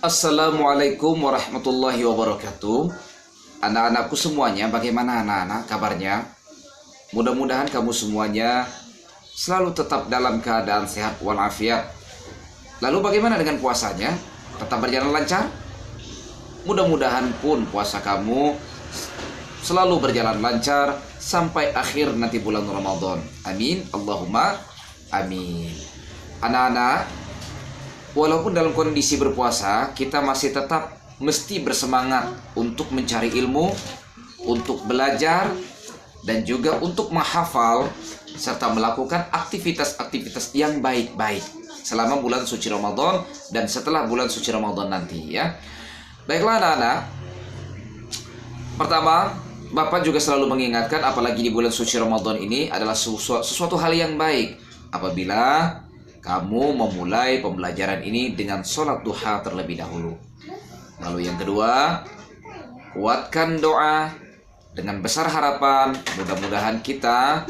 Assalamualaikum warahmatullahi wabarakatuh. Anak-anakku semuanya, bagaimana anak-anak kabarnya? Mudah-mudahan kamu semuanya selalu tetap dalam keadaan sehat walafiat. Lalu bagaimana dengan puasanya? Tetap berjalan lancar? Mudah-mudahan pun puasa kamu selalu berjalan lancar sampai akhir nanti bulan Ramadan. Amin, Allahumma amin. Anak-anak, walaupun dalam kondisi berpuasa, kita masih tetap mesti bersemangat untuk mencari ilmu, untuk belajar, dan juga untuk menghafal serta melakukan aktivitas-aktivitas yang baik-baik selama bulan suci Ramadan dan setelah bulan suci Ramadan nanti ya. Baiklah anak-anak, pertama Bapak juga selalu mengingatkan, apalagi di bulan suci Ramadan ini adalah sesuatu hal yang baik apabila kamu memulai pembelajaran ini dengan sholat duha terlebih dahulu. Lalu yang kedua, kuatkan doa dengan besar harapan. Mudah-mudahan kita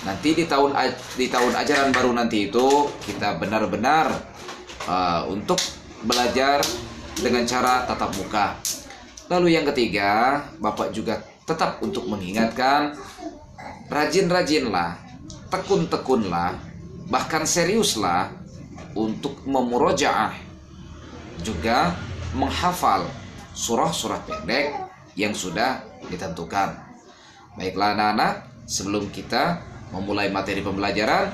nanti di tahun ajaran baru nanti itu kita benar-benar untuk belajar dengan cara tatap muka. Lalu yang ketiga, Bapak juga tetap untuk mengingatkan, rajin-rajinlah, tekun-tekunlah, bahkan seriuslah untuk memurojaah, juga menghafal surah-surah pendek yang sudah ditentukan. Baiklah anak-anak, sebelum kita memulai materi pembelajaran,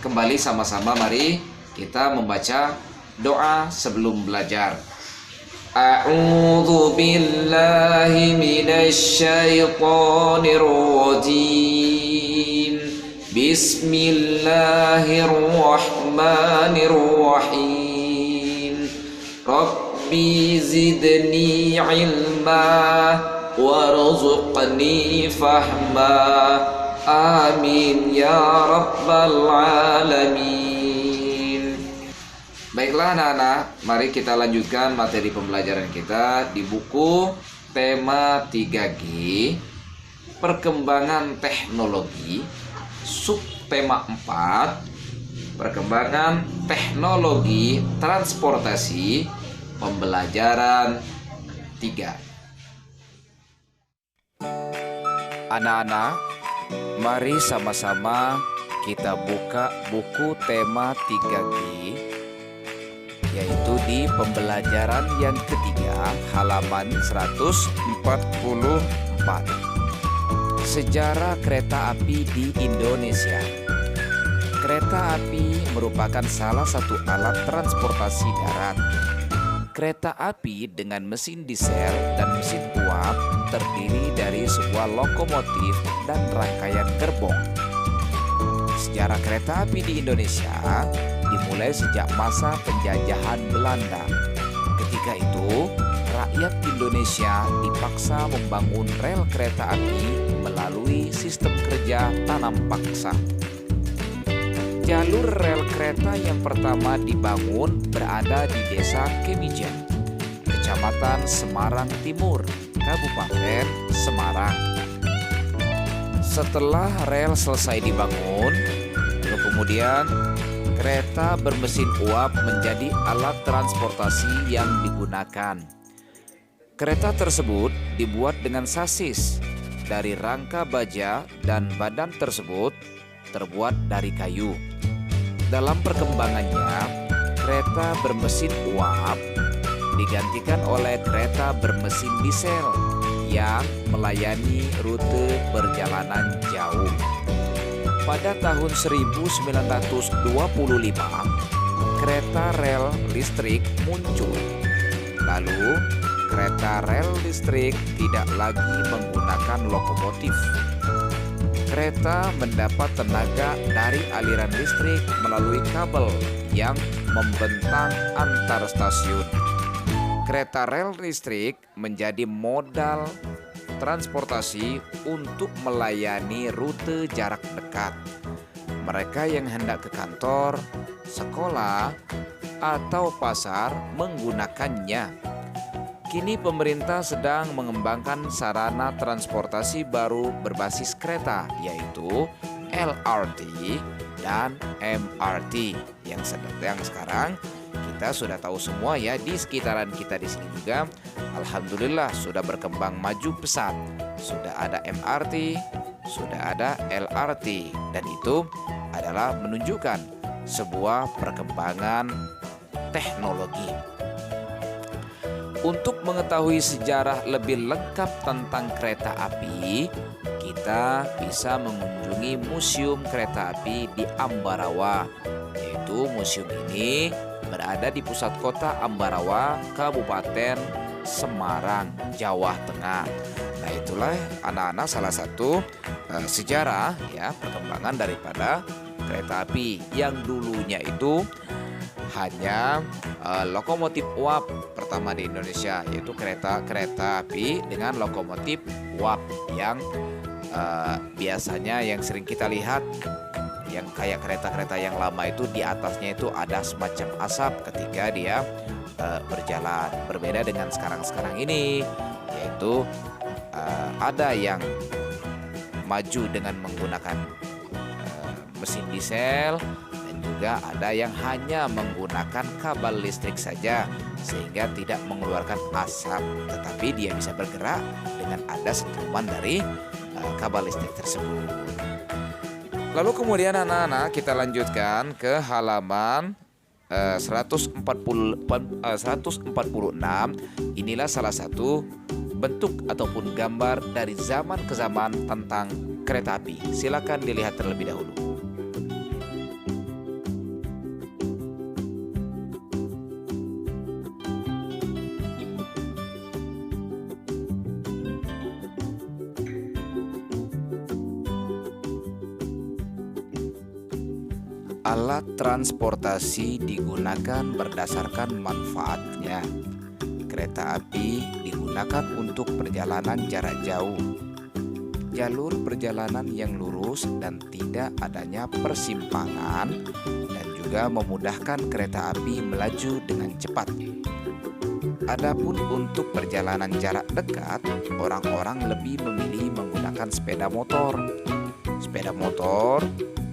kembali sama-sama mari kita membaca doa sebelum belajar. A'udzu billahi minasy syaithanir rajim. Bismillahirrahmanirrahim. Rabbi zidni ilma warzuqni fahma. Amin ya rabbal alamin. Baiklah anak-anak, mari kita lanjutkan materi pembelajaran kita di buku tema 3G, perkembangan teknologi, subtema 4, perkembangan teknologi transportasi, pembelajaran 3. Anak-anak, mari sama-sama kita buka buku tema 3G, yaitu di pembelajaran yang ketiga, halaman 144. Sejarah kereta api di Indonesia. Kereta api merupakan salah satu alat transportasi darat. Kereta api dengan mesin diesel dan mesin uap terdiri dari sebuah lokomotif dan rangkaian gerbong. Sejarah kereta api di Indonesia dimulai sejak masa penjajahan Belanda. Ketika itu, rakyat Indonesia dipaksa membangun rel kereta api melalui sistem kerja tanam paksa. Jalur rel kereta yang pertama dibangun berada di Desa Kemijen, Kecamatan Semarang Timur, Kabupaten Semarang. Setelah rel selesai dibangun, kemudian kereta bermesin uap menjadi alat transportasi yang digunakan. Kereta tersebut dibuat dengan sasis dari rangka baja dan badan tersebut terbuat dari kayu. Dalam perkembangannya, kereta bermesin uap digantikan oleh kereta bermesin diesel yang melayani rute perjalanan jauh. Pada tahun 1925, kereta rel listrik muncul. Lalu, kereta rel listrik tidak lagi menggunakan lokomotif. Kereta mendapat tenaga dari aliran listrik melalui kabel yang membentang antar stasiun. Kereta rel listrik menjadi modal transportasi untuk melayani rute jarak dekat. Mereka yang hendak ke kantor, sekolah, atau pasar menggunakannya. Kini pemerintah sedang mengembangkan sarana transportasi baru berbasis kereta, yaitu LRT dan MRT yang sekarang kita sudah tahu semua ya, di sekitaran kita di sini juga alhamdulillah sudah berkembang maju pesat. Sudah ada MRT, sudah ada LRT, dan itu adalah menunjukkan sebuah perkembangan teknologi. Untuk mengetahui sejarah lebih lengkap tentang kereta api, kita bisa mengunjungi Museum Kereta Api di Ambarawa. Yaitu museum ini berada di pusat kota Ambarawa, Kabupaten Semarang, Jawa Tengah. Nah, itulah anak-anak salah satu sejarah ya perkembangan daripada kereta api yang dulunya itu hanya lokomotif uap pertama di Indonesia, yaitu kereta api dengan lokomotif uap yang biasanya yang sering kita lihat yang kayak kereta-kereta yang lama itu di atasnya itu ada semacam asap ketika dia berjalan. Berbeda dengan sekarang ini, yaitu ada yang maju dengan menggunakan mesin diesel, dan juga ada yang hanya menggunakan kabel listrik saja sehingga tidak mengeluarkan asap, tetapi dia bisa bergerak dengan ada sentuhan dari kabel listrik tersebut. Lalu kemudian anak-anak kita lanjutkan ke halaman 146. Inilah salah satu bentuk ataupun gambar dari zaman ke zaman tentang kereta api. Silakan dilihat terlebih dahulu. Alat transportasi digunakan berdasarkan manfaatnya. Kereta api digunakan untuk perjalanan jarak jauh, jalur perjalanan yang lurus dan tidak adanya persimpangan, dan juga memudahkan kereta api melaju dengan cepat. Adapun untuk perjalanan jarak dekat, orang-orang lebih memilih menggunakan sepeda motor. Sepeda motor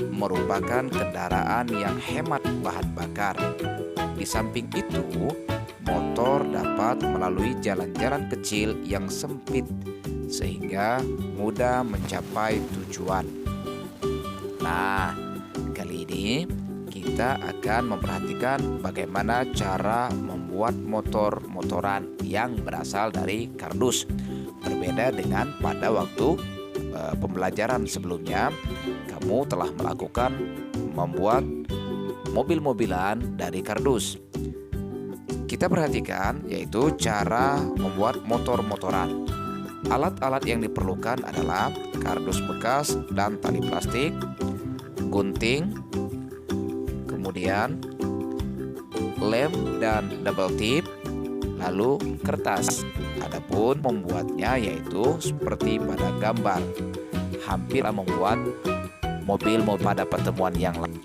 merupakan kendaraan yang hemat bahan bakar. Di samping itu, motor dapat melalui jalan-jalan kecil yang sempit sehingga mudah mencapai tujuan. Nah, kali ini kita akan memperhatikan bagaimana cara membuat motor-motoran yang berasal dari kardus. Berbeda dengan pada waktu pembelajaran sebelumnya, kamu telah melakukan membuat mobil-mobilan dari kardus. Kita perhatikan yaitu cara membuat motor-motoran. Alat-alat yang diperlukan adalah kardus bekas dan tali plastik, gunting, kemudian lem dan double tip, lalu kertas. Adapun membuatnya yaitu seperti pada gambar, hampir membuat mobil pada pertemuan yang lain.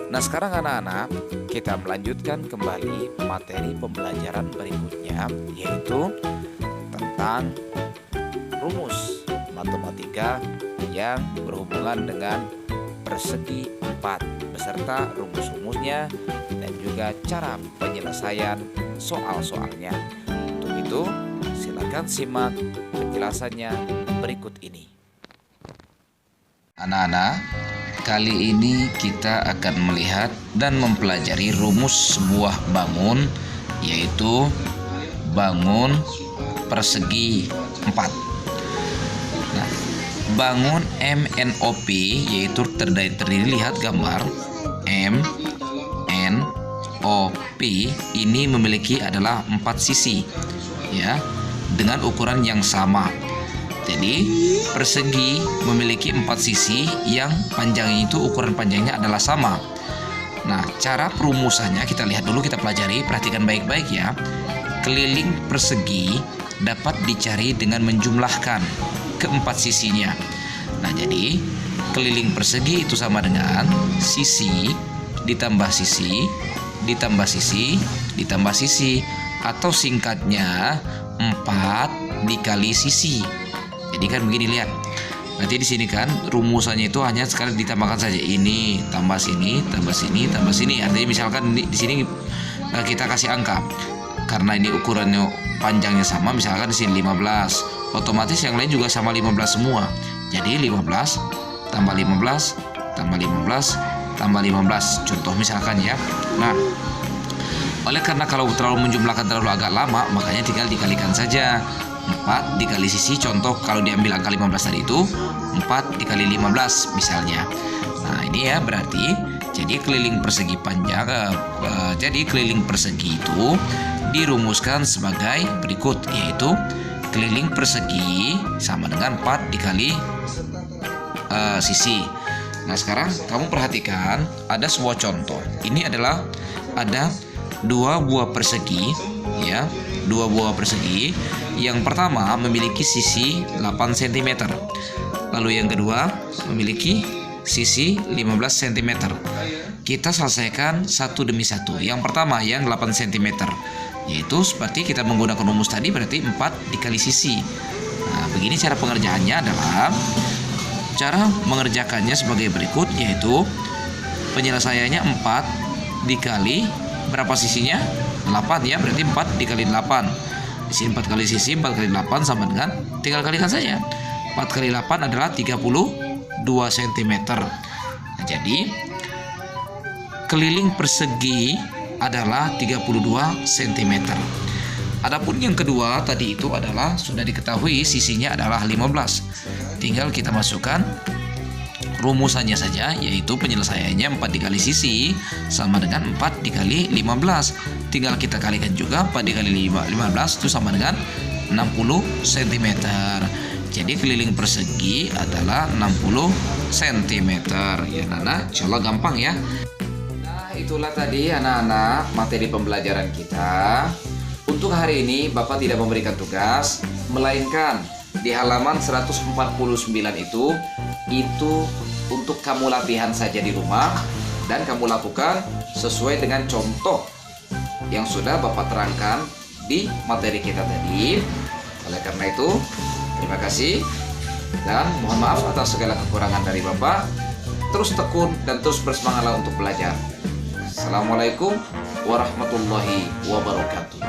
Nah, sekarang anak-anak kita melanjutkan kembali materi pembelajaran berikutnya, yaitu tentang rumus matematika yang berhubungan dengan persegi 4 beserta rumus-rumusnya dan juga cara penyelesaian soal-soalnya. Untuk itu, silakan simak penjelasannya berikut ini. Anak-anak, kali ini kita akan melihat dan mempelajari rumus sebuah bangun, yaitu bangun persegi 4. Nah, bangun MNOP yaitu terdiri, lihat gambar MNOP ini memiliki adalah 4 sisi ya, dengan ukuran yang sama. Jadi persegi memiliki 4 sisi yang panjangnya itu ukuran panjangnya adalah sama. Nah, cara perumusannya kita lihat dulu, kita pelajari, perhatikan baik-baik ya. Keliling persegi dapat dicari dengan menjumlahkan keempat sisinya. Nah, jadi keliling persegi itu sama dengan sisi ditambah sisi ditambah sisi ditambah sisi, atau singkatnya 4 dikali sisi. Jadi kan begini, lihat. Berarti di sini kan rumusannya itu hanya sekali ditambahkan saja, ini tambah sini tambah sini tambah sini. Artinya misalkan di sini kita kasih angka. Karena ini ukurannya panjangnya sama, misalkan di sini 15, otomatis yang lain juga sama 15 semua. Jadi 15 tambah 15 tambah 15 tambah 15, contoh misalkan ya. Nah, oleh karena kalau terlalu menjumlahkan terlalu agak lama, makanya tinggal dikalikan saja. 4 dikali sisi, contoh kalau diambil angka 15 tadi itu 4 dikali 15 misalnya. Nah ini ya, berarti jadi keliling persegi panjang, jadi keliling persegi itu dirumuskan sebagai berikut, yaitu keliling persegi sama dengan 4 dikali sisi. Nah sekarang kamu perhatikan ada sebuah contoh. Ini adalah ada dua buah persegi, ya, dua buah persegi. Yang pertama memiliki sisi 8 cm, lalu yang kedua memiliki sisi 15 cm. Kita selesaikan satu demi satu. Yang pertama yang 8 cm, yaitu seperti kita menggunakan rumus tadi, berarti 4 dikali sisi. Nah begini cara pengerjaannya adalah, cara mengerjakannya sebagai berikut, yaitu penyelesaiannya 4 dikali berapa sisinya? 8 ya, berarti 4 dikali 8. Di sini 4 kali sisi, 4 kali 8 sama dengan, tinggal kalikan saja. 4 kali 8 adalah 32 cm. Nah, jadi keliling persegi adalah 32 cm. Adapun yang kedua tadi itu adalah sudah diketahui sisinya adalah 15. Tinggal kita masukkan rumusannya saja, yaitu penyelesaiannya 4 dikali sisi sama dengan 4 dikali 15. Tinggal kita kalikan juga 4 dikali 15 itu sama dengan 60 cm. Jadi keliling persegi adalah 60 cm. Ya Nana, insyaallah gampang ya. Nah itulah tadi anak-anak materi pembelajaran kita. Untuk hari ini Bapak tidak memberikan tugas, melainkan di halaman 149 itu untuk kamu latihan saja di rumah, dan kamu lakukan sesuai dengan contoh yang sudah Bapak terangkan di materi kita tadi. Oleh karena itu, terima kasih dan mohon maaf atas segala kekurangan dari Bapak. Terus tekun dan terus bersemangatlah untuk belajar. Assalamualaikum warahmatullahi wabarakatuh.